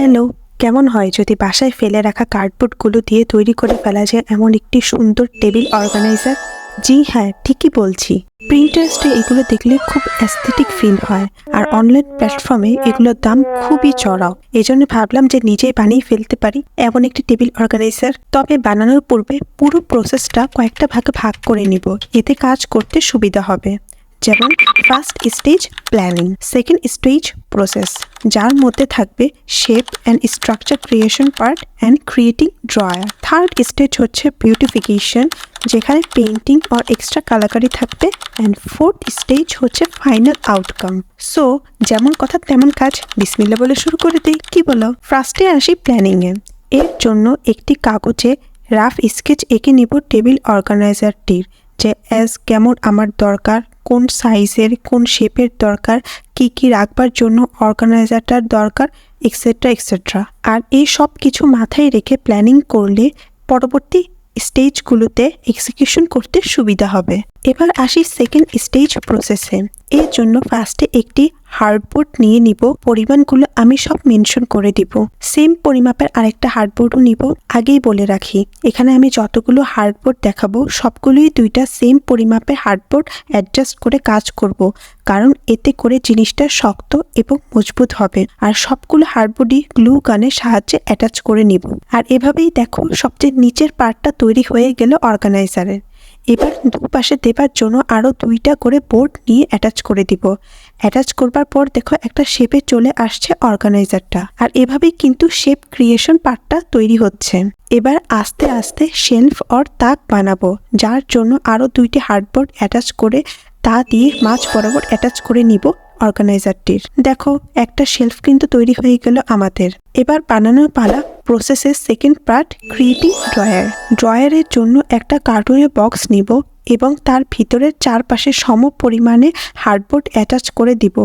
Hello, কেমন হয় যদি বাসায় ফেলে রাখা কার্ডবোর্ডগুলো দিয়ে তৈরি করে ফেলা যায় এমন একটি সুন্দর টেবিল অর্গানাইজার? জি হ্যাঁ, ঠিকই বলছি। প্রিন্টারেস্টে এগুলো দেখলে খুব অ্যাস্থেটিক ফিল হয়, আর অনলাইন প্ল্যাটফর্মে এগুলোর দাম খুবই চড়াও। এজন্য ভাবলাম যে নিজেই বানিয়ে ফেলতে পারি এমন একটি টেবিল অর্গানাইজার। তবে বানানোর পূর্বে পুরো প্রসেসটা কয়েকটা ভাগে ভাগ করে নিব, এতে কাজ করতে সুবিধা হবে। যেমন first stage planning, second stage process, যার মধ্যে থাকবে shape and structure creation part and creating drawer. Third stage হচ্ছে বিউটিফিকেশন, যেখানে পেইন্টিং আর এক্সট্রা কালাকারি থাকবে। অ্যান্ড ফোর্থ স্টেজ হচ্ছে ফাইনাল আউটকাম। সো যেমন কথা তেমন কাজ, বিসমিল্লাহ বলে শুরু করে দিই, কি বলো? ফার্স্টে আসি প্ল্যানিংয়ে। এর জন্য একটি কাগজে রাফ স্কেচ এঁকে নিব টেবিল অর্গানাইজারটির, যে কেমন আমার দরকার, কোন সাইজের, কোন শেপের দরকার, কি রাখবার জন্য অর্গানাইজারটার দরকার, এক্সেট্রা এক্সেট্রা। আর এই সব কিছু মাথায় রেখে প্ল্যানিং করলে পরবর্তী স্টেজগুলোতে এক্সিকিউশন করতে সুবিধা হবে। এবার আসি সেকেন্ড স্টেজ প্রসেসে। এর জন্য ফার্স্টে একটি হার্ডবোর্ড নিয়ে নিব, পরিমাণগুলো আমি সব মেনশন করে দিব। সেম পরিমাপের আরেকটা হার্ডবোর্ডও নিব। আগেই বলে রাখি, এখানে আমি যতগুলো হার্ডবোর্ড দেখাবো সবগুলোই দুইটা সেম পরিমাপের হার্ডবোর্ড অ্যাডজাস্ট করে কাজ করব, কারণ এতে করে জিনিসটা শক্ত এবং মজবুত হবে। আর সবগুলো হার্ডবোর্ডই গ্লু গানের সাহায্যে অ্যাটাচ করে নিব। আর এভাবেই দেখো সবচেয়ে নিচের পার্টটা তৈরি হয়ে গেল অর্গানাইজারের। এবার দুপাশে দেবার জন্য আরও দুইটা করে বোর্ড নিয়ে অ্যাটাচ করে দিব। অ্যাটাচ করবার পর দেখো একটা শেপে চলে আসছে অর্গানাইজারটা। আর এভাবেই কিন্তু শেপ ক্রিয়েশন পার্টটা তৈরি হচ্ছে। এবার আস্তে আস্তে শেলফ অর তাক বানাবো, যার জন্য আরও দুইটি হার্ডবোর্ড অ্যাটাচ করে তা দিয়ে মাঝ বরাবর অ্যাটাচ করে নিব অর্গানাইজারটির। দেখো একটা শেলফ কিন্তু তৈরি হয়ে গেল আমাদের। এবার বানানোর পালা প্রসেসের সেকেন্ড পার্ট, ক্রিয়েটিং ড্রয়ার। ড্রয়ারের জন্য একটা কার্টুনের বক্স নিব এবং তার ভিতরের চারপাশে সম পরিমাণে হার্ডবোর্ড অ্যাটাচ করে দিব,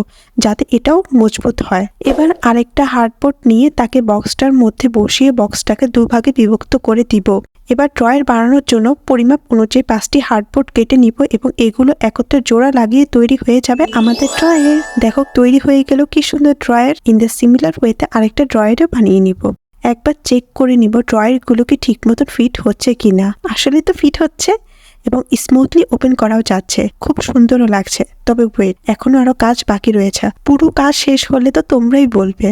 যাতে এটাও মজবুত হয়। এবার আরেকটা হার্ডবোর্ড নিয়ে তাকে বক্সটার মধ্যে বসিয়ে বক্সটাকে দুভাগে বিভক্ত করে দিব। এবার ড্রয়ার বানানোর জন্য পরিমাপ অনুযায়ী 5টি হার্ডবোর্ড কেটে নিব এবং এগুলো একত্রে জোড়া লাগিয়ে তৈরি হয়ে যাবে আমাদের ড্রয়ার। দেখো তৈরি হয়ে গেল কি সুন্দর ড্রয়ার। ইন দ্য সিমিলার ওয়েতে আরেকটা ড্রয়ারও বানিয়ে নিব। একবার চেক করে নিব ড্রয়ারগুলো কি ঠিক মতো ফিট হচ্ছে কিনা। আসলে তো ফিট হচ্ছে এবং স্মুথলি ওপেন করাও যাচ্ছে, খুব সুন্দরও লাগছে। তবে ওয়েট, এখনো আরো কাজ বাকি রয়েছে। পুরো কাজ শেষ হলে তো তোমরাই বলবে।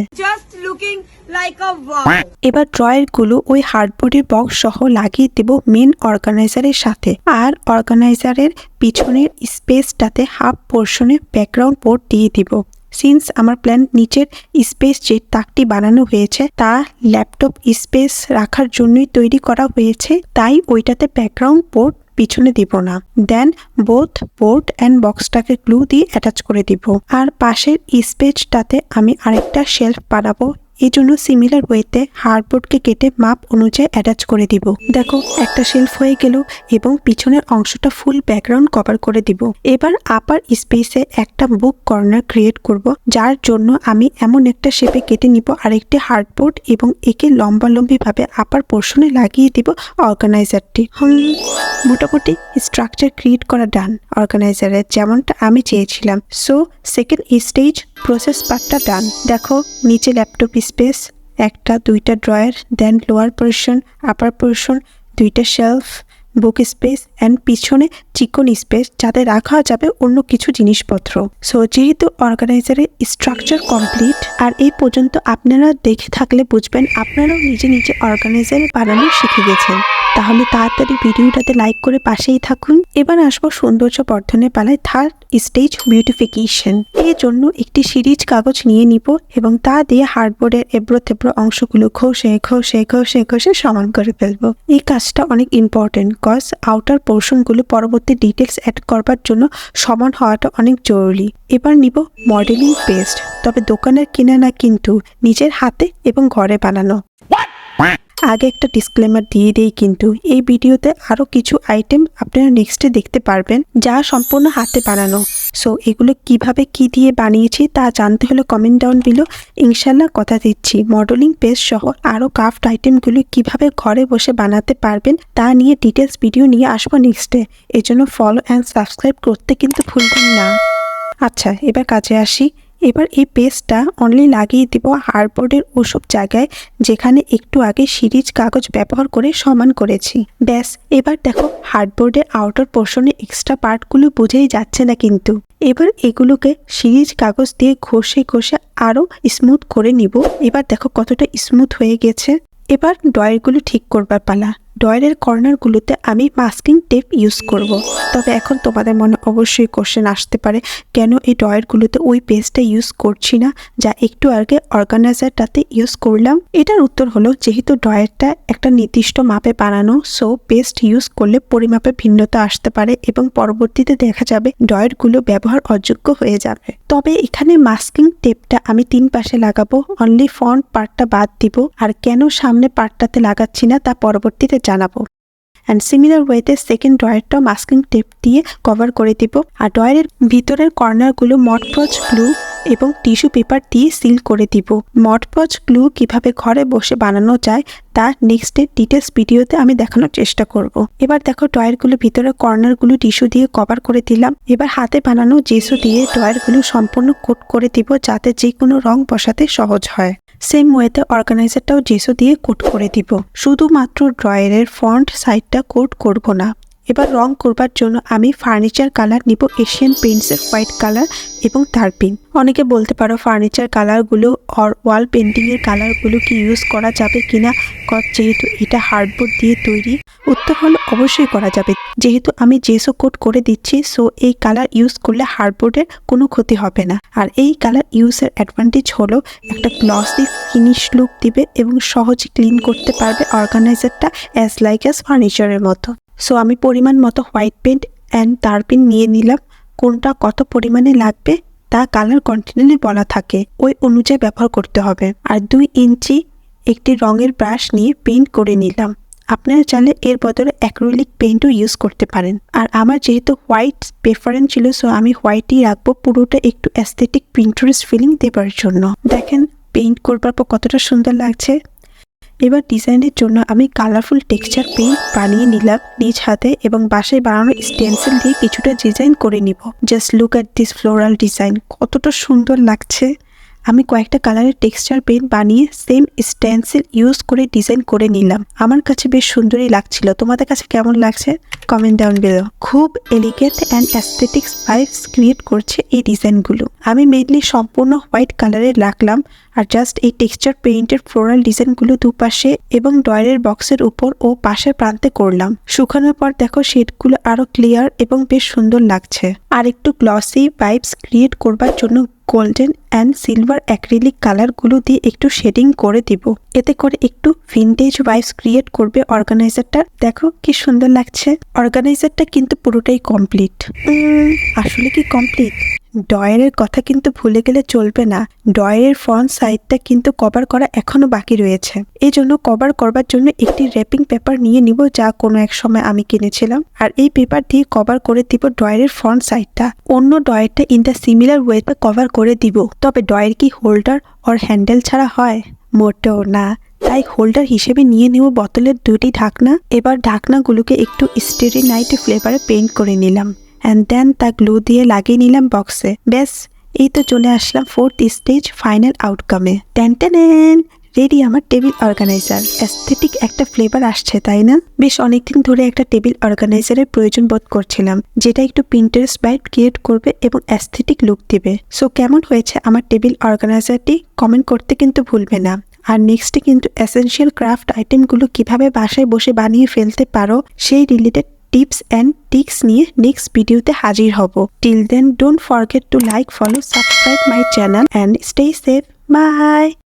এবার ড্রয়ারগুলো ওই হার্ডবোর্ডের বক্স সহ লাগিয়ে দেব মেন অর্গানাইজারের সাথে। আর অর্গানাইজারের পিছনের স্পেসটাতে হাফ পোর্শনে ব্যাকগ্রাউন্ড বোর্ড দিয়ে দিব। সিন্স আমার প্ল্যান নিচের স্পেস যে তাকটি বানানো হয়েছে তা ল্যাপটপ স্পেস রাখার জন্যই তৈরি করা হয়েছে, তাই ওইটাতে ব্যাকগ্রাউন্ড বোর্ড পিছনে দিব না। দেন বোথ বোর্ড অ্যান্ড বক্সটাকে গ্লু দিয়ে অ্যাটাচ করে দিব। আর পাশের স্পেসটাতে আমি আরেকটা শেলফ বানাবো, এই জন্য সিমিলার ওয়েতে হার্ডবোর্ডকে কেটে মাপ অনুযায়ী অ্যাটাচ করে দিব। দেখো একটা শেলফ হয়ে গেল এবং পিছনের অংশটা ফুল ব্যাকগ্রাউন্ড কভার করে দিব। এবার আপার স্পেসে একটা বুক কর্নার ক্রিয়েট করব, যার জন্য আমি এমন একটা শেপে কেটে নিব আরেকটি হার্ডবোর্ড এবং একে লম্বালম্বি ভাবে আপার পোর্শনে লাগিয়ে দিব অর্গানাইজারটি। মোটামুটি স্ট্রাকচার ক্রিয়েট করা ডান অর্গানাইজারের, যেমনটা আমি চেয়েছিলাম। সো সেকেন্ড স্টেজ প্রসেস পার্টটা ডান। দেখো নিচে ল্যাপটপ স্পেস, একটা দুইটা ড্রয়ার, দেন লোয়ার পোর্শন, আপার পোর্শন, দুইটা শেলফ, বুক স্পেস অ্যান্ড পিছনে চিকন স্পেস, যাতে রাখা যাবে অন্য কিছু জিনিসপত্র। সো যেহেতু অর্গানাইজারের স্ট্রাকচার কমপ্লিট, আর এই পর্যন্ত আপনারা দেখে থাকলে বুঝবেন আপনারাও নিজে নিজে অর্গানাইজার বানানো শিখে গেছেন। তাহলে তাড়াতাড়ি ভিডিওটাতে লাইক করে পাশেই থাকুন। এবার আসবো সৌন্দর্য বর্ধনের পালায়, থার্ড স্টেজ বিউটিফিকেশন। এর জন্য একটি সিরিজ কাগজ নিয়ে নিব এবং তা দিয়ে হার্ডবোর্ডের এবড়ো থেবড়ো অংশগুলো ঘষে ঘষে ঘষে ঘষে সমান করে ফেলবো। এই কাজটা অনেক ইম্পর্টেন্ট, কজ আউটার পোর্শনগুলো পরবর্তী ডিটেলস অ্যাড করবার জন্য সমান হওয়াটা অনেক জরুরি। এবার নিব মডেলিং পেস্ট, তবে দোকানের কেনা না, কিন্তু নিজের হাতে এবং ঘরে বানানো। আগে একটা ডিসক্লেমার দিয়ে দেই, কিন্তু এই ভিডিওতে আরও কিছু আইটেম আপনারা নেক্সটে দেখতে পারবেন যা সম্পূর্ণ হাতে বানানো। সো এগুলো কিভাবে কি দিয়ে বানিয়েছি তা জানতে হলে কমেন্ট ডাউন বিলো। ইনশাল্লাহ কথা দিচ্ছি মডেলিং পেস্ট সহ আরও ক্রাফট আইটেমগুলো কিভাবে ঘরে বসে বানাতে পারবেন তা নিয়ে ডিটেলস ভিডিও নিয়ে আসবো নেক্সটে। এজন্য ফলো অ্যান্ড সাবস্ক্রাইব করতে কিন্তু ভুলবেন না। আচ্ছা, এবার কাজে আসি। এবার এই পেস্টটা অনলি লাগিয়ে দিব হার্ডবোর্ডের ওসব জায়গায় যেখানে একটু আগে সিরিজ কাগজ ব্যবহার করে সমান করেছি। ব্যাস, এবার দেখো হার্ডবোর্ডের আউটার পোর্শনে এক্সট্রা পার্টগুলো বোঝাই যাচ্ছে না কিন্তু। এবার এগুলোকে সিরিজ কাগজ দিয়ে ঘষে ঘষে আরও স্মুথ করে নিব। এবার দেখো কতটা স্মুথ হয়ে গেছে। এবার ড্রয়ারগুলো ঠিক করবার পালা। ড্রয়ারের কর্নারগুলোতে আমি মাস্কিং টেপ ইউজ করব। তবে এখন তোমাদের মনে অবশ্যই কোশ্চেন আসতে পারে, কেন এই ড্রয়ারগুলোতে ওই পেস্টটা ইউজ করছি না যা একটু আগে অর্গানাইজারটাতে ইউজ করলাম। এটার উত্তর হলো, যেহেতু ড্রয়ারটা একটা নির্দিষ্ট মাপে বানানো, সো পেস্ট ইউজ করলে পরিমাপে ভিন্নতা আসতে পারে এবং পরবর্তীতে দেখা যাবে ড্রয়ারগুলো ব্যবহার অযোগ্য হয়ে যাবে। তবে এখানে মাস্কিং টেপটা আমি 3 পাশে লাগাবো, অনলি ফ্রন্ট পার্টটা বাদ দিব। আর কেন সামনে পার্টটাতে লাগাচ্ছি না তা পরবর্তীতে জানাবো। অ্যান্ড সিমিলার ওয়েতে সেকেন্ড ড্রয়ারটাও মাস্কিং টেপ দিয়ে কভার করে দিব। আর ড্রয়ারের ভিতরের কর্নারগুলো মডপজ গ্লু এবং টিস্যু পেপার দিয়ে সিল করে দিব। মডপজ গ্লু কিভাবে ঘরে বসে বানানো যায় তা নেক্সটের ডিটেলস ভিডিওতে আমি দেখানোর চেষ্টা করব। এবার দেখো ড্রয়ারগুলো ভিতরের কর্নারগুলো টিস্যু দিয়ে কভার করে দিলাম। এবার হাতে বানানো জেসু দিয়ে ড্রয়ারগুলো সম্পূর্ণ কোট করে দিব যাতে যে কোনো রং বসাতে সহজ হয়। সেম ওয়েতে অর্গানাইজারটাও জেসু দিয়ে কোট করে দিব। শুধুমাত্র ড্রয়ারের ফ্রন্ট সাইডটা কোট করব না। এবার রং করবার জন্য আমি ফার্নিচার কালার নিব, এশিয়ান পেইন্টসের হোয়াইট কালার এবং তারপিন। অনেকে বলতে পারো ফার্নিচার কালারগুলো আর ওয়াল পেন্টিংয়ের কালারগুলো কি ইউজ করা যাবে কিনা, যেহেতু এটা হার্ডবোর্ড দিয়ে তৈরি। উত্তর হলো অবশ্যই করা যাবে, যেহেতু আমি জেসো কোট করে দিচ্ছি, সো এই কালার ইউজ করলে হার্ডবোর্ডের কোনো ক্ষতি হবে না। আর এই কালার ইউজের অ্যাডভান্টেজ হলো একটা গ্লসি ফিনিশ লুক দিবে এবং সহজে ক্লিন করতে পারবে অর্গানাইজারটা অ্যাজ লাইক অ্যাজ ফার্নিচারের মতো। সো আমি পরিমাণ মতো হোয়াইট পেন্ট অ্যান্ড তারপিন নিয়ে নিলাম। কোনটা কত পরিমাণে লাগবে তা কালার কন্টেনারে বলা থাকে, ওই অনুযায়ী ব্যবহার করতে হবে। আর 2 ইঞ্চি একটি রঙের ব্রাশ নিয়ে পেইন্ট করে নিলাম। আপনারা চাইলে এর বদলে অ্যাক্রিলিক পেইন্টও ইউজ করতে পারেন। আর আমার যেহেতু হোয়াইট প্রেফারেন্স ছিল, সো আমি হোয়াইটই রাখবো, পুরোটা একটু অ্যাস্থেটিক পিন্টারেস্ট ফিলিং দেবার জন্য। দেখেন পেইন্ট করবার পর কতটা সুন্দর লাগছে। এবার ডিজাইনের জন্য আমি কালারফুল টেক্সচার পেইন্ট বানিয়ে নিলাম নিজ হাতে এবং বাসায় বানানো স্টেন্সিল দিয়ে কিছুটা ডিজাইন করে নিব। Just look at this floral design, কতটা সুন্দর লাগছে। আমি কয়েকটা কালারের টেক্সচার পেইন্ট বানিয়ে সেম স্টেন্সিল ইউজ করে ডিজাইন করে নিলাম। আমার কাছে বেশ সুন্দরই লাগছিল। তোমাদের কাছে কেমন লাগছে কমেন্ট ডাউন বিলো। খুব elegant and aesthetics vibes create করছে এই ডিজাইনগুলো। আমি মেইনলি সম্পূর্ণ হোয়াইট কালারের রাখলাম আর জাস্ট এই টেক্সচার পেইন্টের ফ্লোরাল ডিজাইনগুলো দুপাশে এবং ড্রয়ারের বক্সের উপর ও পাশের প্রান্তে করলাম। শুকানোর পর দেখো শেডগুলো আরো ক্লিয়ার এবং বেশ সুন্দর লাগছে। আর একটু গ্লসি ভাইবস ক্রিয়েট করবার জন্য গোল্ডেন অ্যান্ড সিলভার অ্যাক্রিলিক কালারগুলো দিয়ে একটু শেডিং করে দিব। এতে করে একটু ভিনটেজ ভাইবস ক্রিয়েট করবে অর্গানাইজারটা। দেখো কি সুন্দর লাগছে। অর্গানাইজারটা কিন্তু পুরোটাই কমপ্লিট। আসলে কি কমপ্লিট? ড্রয়ারের কথা কিন্তু ভুলে গেলে চলবে না। ড্রয়ারের ফ্রন্ট সাইডটা কিন্তু কভার করা এখনো বাকি রয়েছে। এই জন্য কভার করবার জন্য একটি র্যাপিং পেপার নিয়ে নিব, যা কোনো এক সময় আমি কিনেছিলাম। আর এই পেপার দিয়ে কভার করে দিব ড্রয়ারের ফ্রন্ট সাইডটা। অন্য ড্রয়ারটা ইন দ্য সিমিলার ওয়েতে কভার করে দিব। তবে ড্রয়ার কি হোল্ডার আর হ্যান্ডেল ছাড়া হয়? মোটেও না। তাই হোল্ডার হিসেবে নিয়ে নেব বোতলের 2টি ঢাকনা। এবার ঢাকনাগুলোকে একটু স্টেরিনাইট ফ্লেভারে পেইন্ট করে নিলাম অ্যান্ড দেন তা গ্লু দিয়ে লাগিয়ে নিলাম বক্সে। ব্যাস, এই তো চলে আসলাম 4th স্টেজ ফাইনাল আউটকামে। টেন রেডি আমার টেবিল অর্গানাইজার। অ্যাস্থেটিক একটা ফ্লেভার আসছে, তাই না? বেশ অনেকদিন ধরে একটা টেবিল অর্গানাইজারের প্রয়োজন বোধ করছিলাম, যেটা একটু পিন্টারেস্ট ভাইব ক্রিয়েট করবে এবং অ্যাস্থেটিক লুক দিবে। সো কেমন হয়েছে আমার টেবিল অর্গানাইজারটি কমেন্ট করতে কিন্তু ভুলবে না। আর নেক্সটে কিন্তু এসেনশিয়াল ক্রাফট আইটেমগুলো কিভাবে বাসায় বসে বানিয়ে ফেলতে পারো সেই রিলেটেড টিপস অ্যান্ড ট্রিক্স নিয়ে নেক্সট ভিডিওতে হাজির হব। Till then don't forget to like, follow, subscribe my channel and stay safe. By.